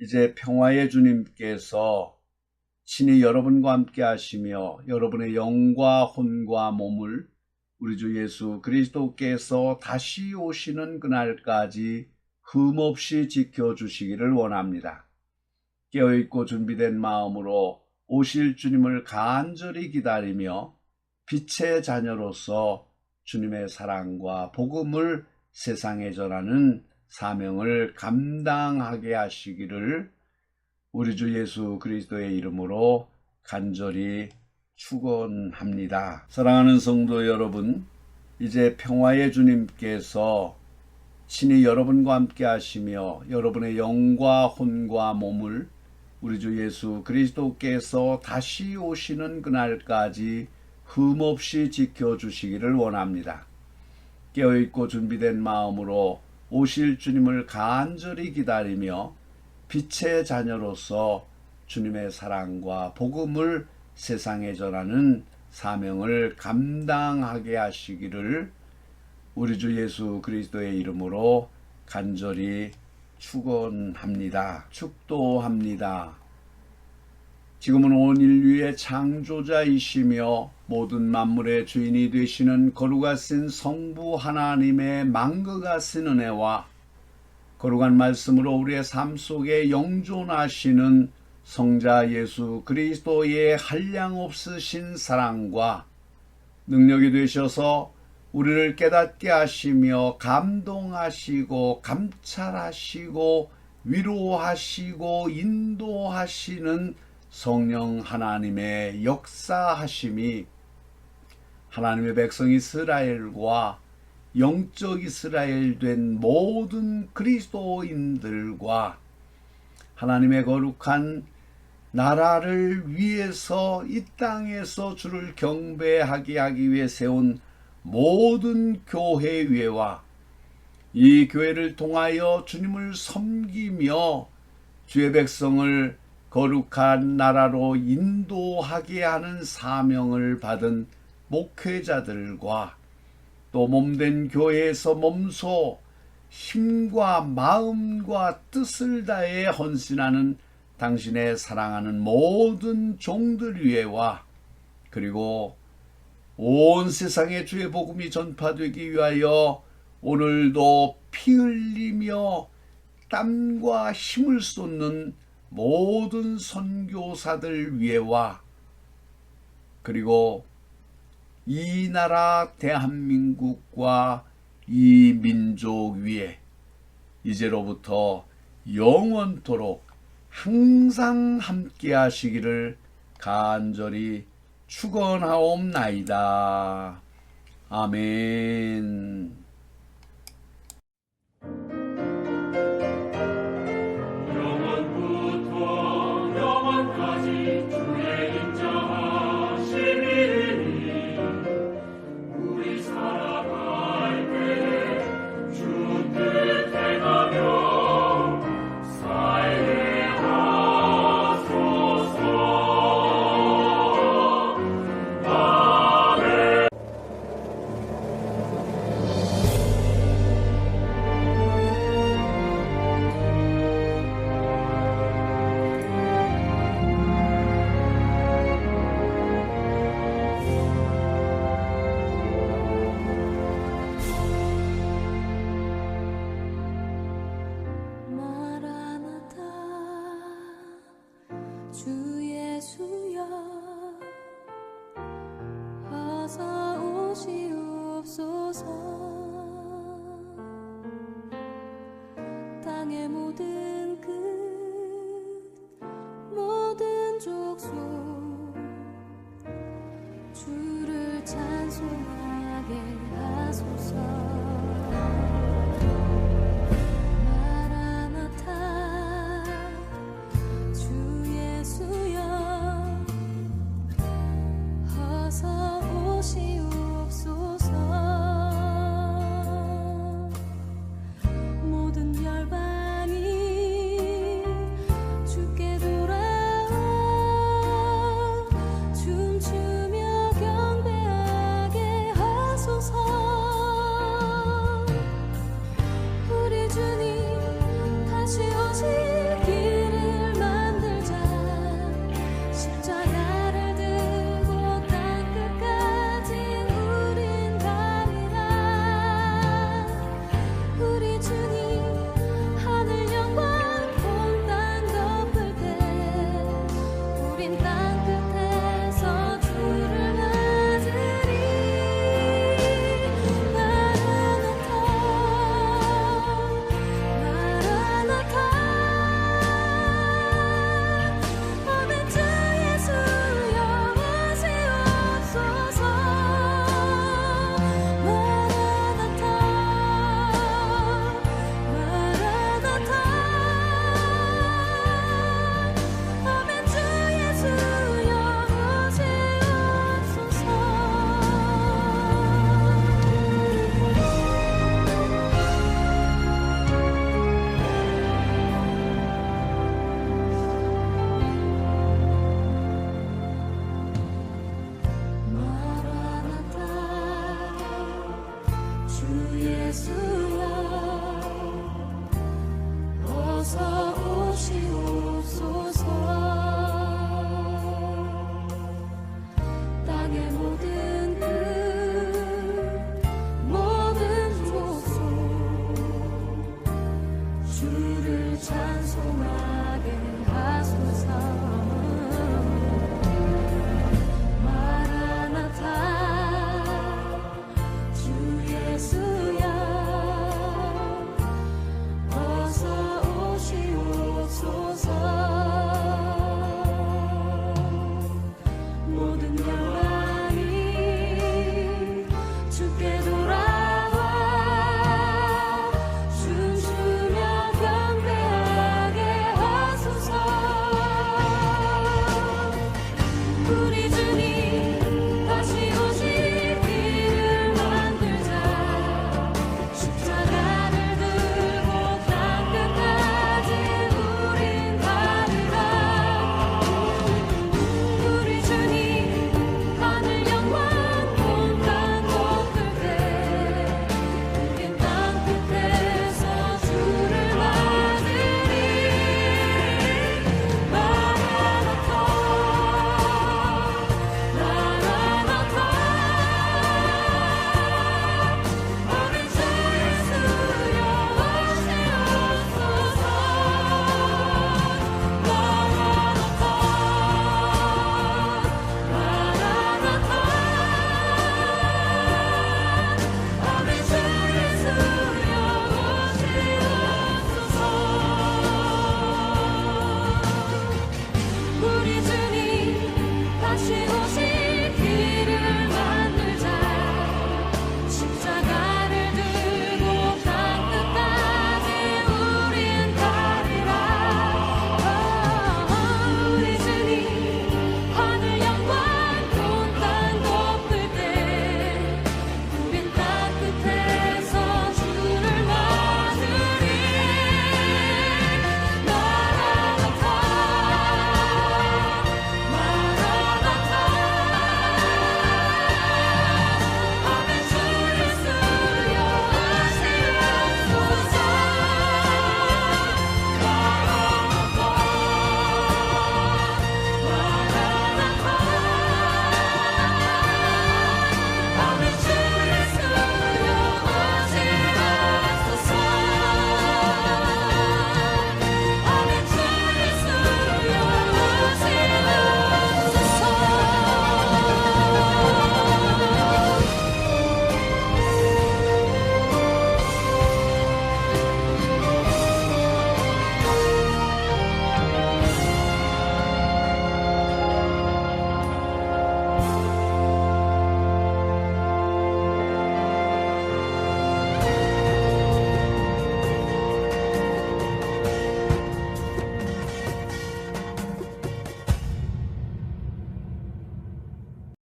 이제 평화의 주님께서 친히 여러분과 함께 하시며 여러분의 영과 혼과 몸을 우리 주 예수 그리스도께서 다시 오시는 그날까지 흠없이 지켜주시기를 원합니다. 깨어있고 준비된 마음으로 오실 주님을 간절히 기다리며 빛의 자녀로서 주님의 사랑과 복음을 세상에 전하는 사명을 감당하게 하시기를 우리 주 예수 그리스도의 이름으로 간절히 축원합니다. 사랑하는 성도 여러분, 이제 평화의 주님께서 친히 여러분과 함께 하시며 여러분의 영과 혼과 몸을 우리 주 예수 그리스도께서 다시 오시는 그날까지 흠없이 지켜주시기를 원합니다. 깨어있고 준비된 마음으로 오실 주님을 간절히 기다리며 빛의 자녀로서 주님의 사랑과 복음을 세상에 전하는 사명을 감당하게 하시기를 우리 주 예수 그리스도의 이름으로 간절히 축원합니다. 축도합니다. 지금은 온 인류의 창조자이시며 모든 만물의 주인이 되시는 거룩하신 성부 하나님의 만극하신 은혜와 거룩한 말씀으로 우리의 삶 속에 영존하시는 성자 예수 그리스도의 한량없으신 사랑과 능력이 되셔서 우리를 깨닫게 하시며 감동하시고 감찰하시고 위로하시고 인도하시는 성령 하나님의 역사하심이 하나님의 백성 이스라엘과 영적 이스라엘 된 모든 그리스도인들과 하나님의 거룩한 나라를 위해서 이 땅에서 주를 경배하게 하기 위해 세운 모든 교회회와 이 교회를 통하여 주님을 섬기며 주의 백성을 거룩한 나라로 인도하게 하는 사명을 받은 목회자들과 또 몸된 교회에서 몸소 힘과 마음과 뜻을 다해 헌신하는 당신의 사랑하는 모든 종들 위에와 그리고 온 세상에 주의 복음이 전파되기 위하여 오늘도 피 흘리며 땀과 힘을 쏟는 모든 선교사들 위에와 그리고 이 나라 대한민국과 이 민족 위에 이제로부터 영원토록 항상 함께 하시기를 간절히 축원하옵나이다. 아멘. 영원부터 영원까지 주의 인자하심이니 우리 살아갈 때 주 뜻 행하며 살게 하소서. 아멘. 마라나타 주 예수여 어서 오시옵소서. 땅의 모든 끝 모든 족속 주를 찬송하게 하소서.